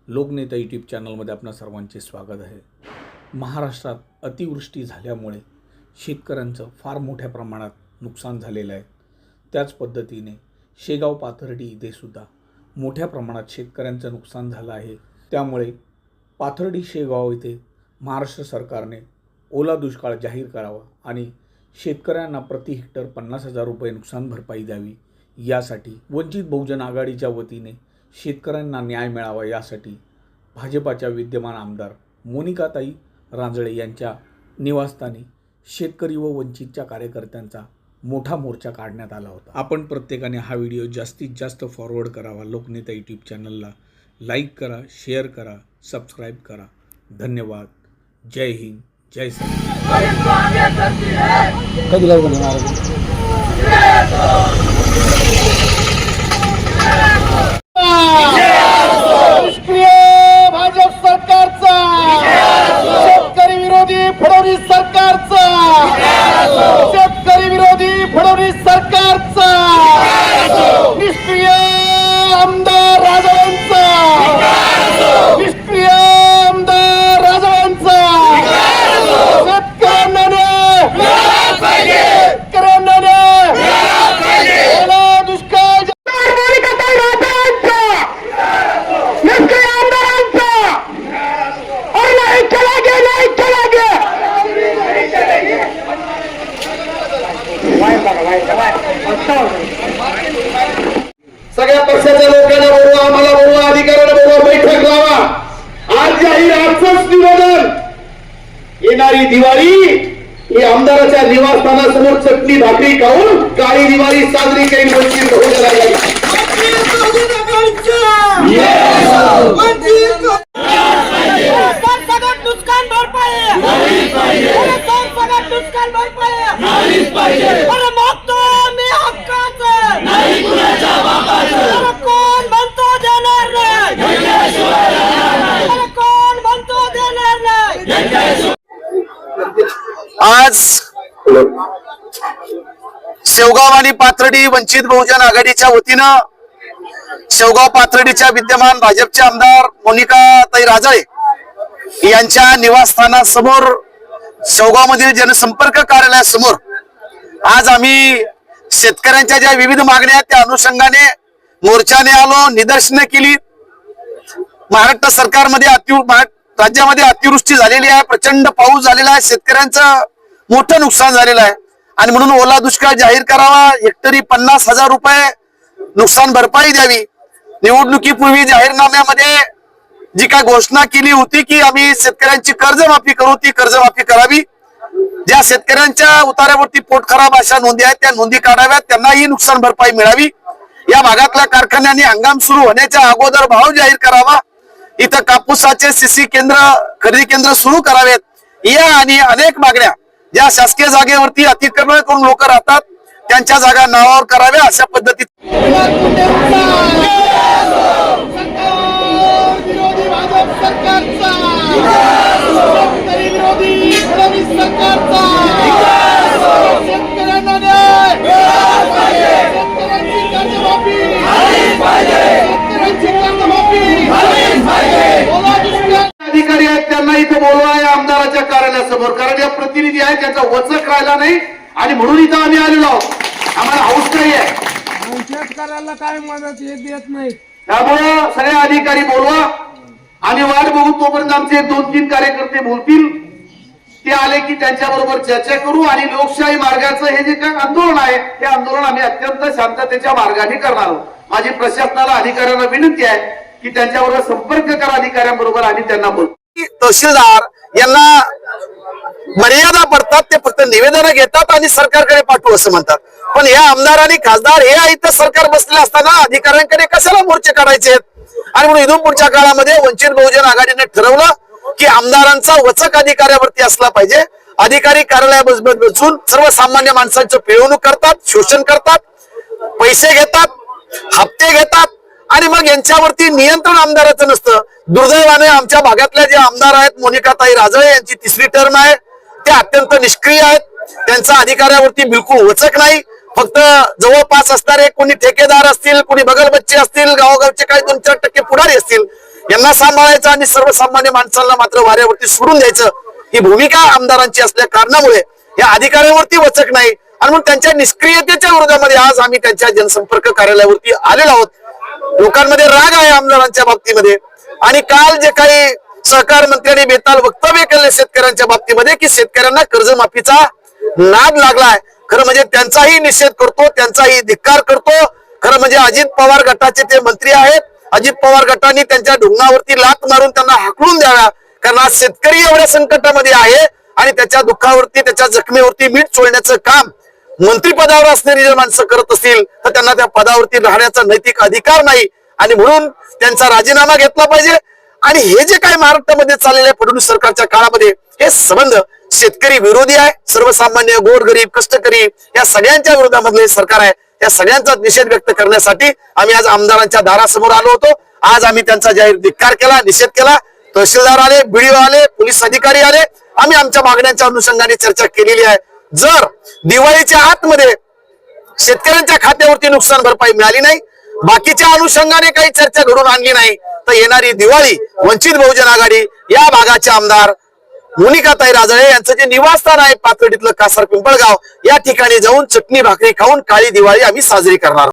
लोकनेता YouTube चॅनलमध्ये आपणा सर्वांचे स्वागत आहे। महाराष्ट्रात अतिवृष्टी झाल्यामुळे शेतकऱ्यांचं फार मोठ्या प्रमाणात नुकसान झालेलं आहे। त्याच पद्धतीने शेगाव पाथर्डी इथे सुद्धा मोठ्या प्रमाणात शेतकऱ्यांचं नुकसान झालं आहे। त्यामुळे पाथर्डी शेगाव इथे महाराष्ट्र सरकारने ओला दुष्काळ जाहीर करावा आणि शेतकऱ्यांना प्रति हेक्टर 50,000 रुपये नुकसान भरपाई द्यावी। यासाठी वंचित बहुजन आघाडीच्या वतीने शेतकऱ्यांना न्याय मिळावा यासाठी भाजपाच्या विद्यमान आमदार मोनिकाताई रांजळे यांच्या निवासस्थानी शेतकरी व वंचितच्या कार्यकर्त्यांचा मोठा मोर्चा काढण्यात आला होता। आपण प्रत्येकाने हा व्हिडिओ जास्तीत जास्त फॉरवर्ड करावा। लोकनेता यूट्यूब चॅनलला लाईक करा, शेअर करा, सबस्क्राइब करा। धन्यवाद। जय हिंद, जय भाजप सरकारचा, शेतकरी विरोधी फडणवीस सरकारचा, शेतकरी विरोधी फडणवीस सरकारचा, निष्क्रिय आमदार राजवांचा, निष्क्रिय आमदार राजवांचा, शेतकऱ्यांना न्याय मिळाला पाहिजे, शेतकऱ्यांना न्याय मिळाला पाहिजे। ओला दुष्काळ सगळ्या पक्षाच्या लोकांना बोलवा, आम्हाला बोलवा, अधिकाऱ्यांना बोलवा, बैठक लावा। आज जाहीर आजच निवेदन, येणारी दिवाळी ही आमदाराच्या निवासस्थानासमोर चटणी भाकरी खाऊन काळी दिवाळी साजरी करून वंचित बहुजन आघाडी नुकसान भरपाई नुकसान भरपाई मागतो मी हक्काचं, कोण म्हणतो देणार नाही, कोण म्हणतो देणार नाही। आज शेवगाव आणि पाथर्डी वंचित बहुजन आघाडीच्या वतीनं शेवगाव पाथर्डीच्या विद्यमान भाजपचे आमदार मोनिकाताई रांजळे यांच्या निवासस्थानासमोर शेवगाव मधील जनसंपर्क कार्यालयासमोर आज आम्ही शेतकऱ्यांच्या ज्या विविध मागण्या त्या अनुषंगाने मोर्चाने आलो, निदर्शने केली। महाराष्ट्र सरकारमध्ये राज्यामध्ये अतिवृष्टी झालेली आहे, प्रचंड पाऊस झालेला आहे, शेतकऱ्यांचं मोठं नुकसान झालेलं आहे आणि म्हणून ओला दुष्काळ जाहीर करावा, हेक्टरी 50,000 रुपये नुकसान भरपाई द्यावी। निवडणुकीपूर्वी जाहीरनाम्यामध्ये जी काय घोषणा केली होती की आम्ही शेतकऱ्यांची कर्जमाफी करू, ती कर्जमाफी करावी। ज्या शेतकऱ्यांच्या उतार्यावरती पोट खराब अशा नोंदी आहेत त्या नोंदी काढाव्यात, त्यांनाही नुकसान भरपाई मिळावी। या भागातल्या कारखान्यांनी हंगाम सुरू होण्याच्या अगोदर भाव जाहीर करावा। इथं कापूसाचे सीसी केंद्र, खरेदी केंद्र सुरू करावेत। या आणि अनेक मागण्या ज्या शासकीय जागेवरती अतिक्रमण करून लोक राहतात त्यांच्या जागा नावावर कराव्या अशा पद्धतीत अधिकारी आहेत त्यांना इथे बोलवा या आमदाराच्या कार्यालयासमोर, कारण या प्रतिनिधी आहेत त्यांचा वचक राहिला नाही आणि म्हणून इथं आम्ही आलेलो आहोत। आम्हाला हाऊस नाही आहे, शेतकऱ्याला काय मदत देत नाही, त्यामुळं सगळे अधिकारी बोलवा। आम्ही वाट बघू तोपर्यंत आमचे 2-3 कार्यकर्ते बोलतील, ते आले की त्यांच्याबरोबर चर्चा करू आणि लोकशाही मार्गाचं हे जे काही आंदोलन आहे ते आंदोलन आम्ही अत्यंत शांततेच्या मार्गाने करणार आहोत। माझी प्रशासनाला, अधिकाऱ्यांना विनंती आहे की त्यांच्याबरोबर संपर्क करा अधिकाऱ्यांबरोबर आणि त्यांना बोलू। तहसीलदार यांना मर्यादा पडतात, ते फक्त निवेदन घेतात आणि सरकारकडे पाठवू असं म्हणतात। पण या आमदार आणि खासदार हे इथं सरकार बसले असताना अधिकाऱ्यांकडे कशाला मोर्चे काढायचे आहेत? आणि म्हणून इथून पुढच्या काळामध्ये वंचित बहुजन आघाडीने ठरवलं की आमदारांचा वचक अधिकाऱ्यावरती असला पाहिजे। अधिकारी कार्यालयात बसून सर्वसामान्य माणसांचं पिळवणूक करतात, शोषण करतात, पैसे घेतात, हप्ते घेतात आणि मग यांच्यावरती नियंत्रण आमदाराचं नसतं। दुर्दैवाने आमच्या भागातल्या जे आमदार आहेत मोनिकाताई रांजळे यांची 3री टर्म आहे, ते अत्यंत निष्क्रिय आहेत, त्यांचा अधिकाऱ्यावरती बिलकुल वचक नाही। फक्त जवळपास असणारे कोणी ठेकेदार असतील, कोणी बगलबच्चे असतील, गावोगावचे काही 2-4% पुढारी असतील, यांना सांभाळायचं आणि सर्वसामान्य माणसांना मात्र वाऱ्यावरती सोडून द्यायचं, ही भूमिका आमदारांची असल्या कारणामुळे या अधिकाऱ्यांवरती वचक नाही आणि म्हणून त्यांच्या निष्क्रियतेच्या विरोधामध्ये आज आम्ही त्यांच्या जनसंपर्क कार्यालयावरती आलेलो आहोत। लोकांमध्ये राग आहे आमदारांच्या बाबतीमध्ये आणि काल जे काही सहकार मंत्र्यांनी बेताल वक्तव्य केले शेतकऱ्यांच्या बाबतीमध्ये की शेतकऱ्यांना कर्जमाफीचा नाद लागलाय, खरं म्हणजे त्यांचाही निषेध करतो, त्यांचाही धिक्कार करतो। खरं म्हणजे अजित पवार गटाचे ते मंत्री आहेत, अजित पवार गटाने त्यांच्या ढुंगावरती लात मारून त्यांना हाकलून द्याव्या, कारण आज शेतकरी एवढ्या संकटामध्ये आहे आणि त्याच्या दुःखावरती त्याच्या जखमेवरती मीठ चोळण्याचं काम मंत्रिपदावर असणारी जर माणसं करत असतील तर त्यांना त्या पदावरती राहण्याचा नैतिक अधिकार नाही आणि म्हणून त्यांचा राजीनामा घेतला पाहिजे। आणि हे जे काही महाराष्ट्रामध्ये चाललेलं आहे फडणवीस सरकारच्या काळामध्ये हे संबंध शेतकरी विरोधी आहे, सर्वसामान्य गोरगरीब कष्टकरी या सगळ्यांच्या विरोधामधले सरकार आहे। या सगळ्यांचा निषेध व्यक्त करण्यासाठी आम्ही आज आमदारांच्या दारासमोर आलो होतो। आज आम्ही त्यांचा जाहीर धिक्कार केला, निषेध केला। तहसीलदार आले, BDO आले, पोलीस अधिकारी आले, आम्ही आमच्या मागण्यांच्या अनुषंगाने चर्चा केलेली आहे। जर दिवाळीच्या आतमध्ये शेतकऱ्यांच्या खात्यावरती नुकसान भरपाई मिळाली नाही, बाकीच्या अनुषंगाने काही चर्चा घडून आणली नाही तर येणारी दिवाळी वंचित बहुजन आघाडी या भागाचे आमदार मोनिकाताई राजळे यांचं जे निवासस्थान आहे पाथर्डीतलं कासार पिंपळगाव या ठिकाणी जाऊन चटणी भाकरी खाऊन काळी दिवाळी आम्ही साजरी करणार आहोत।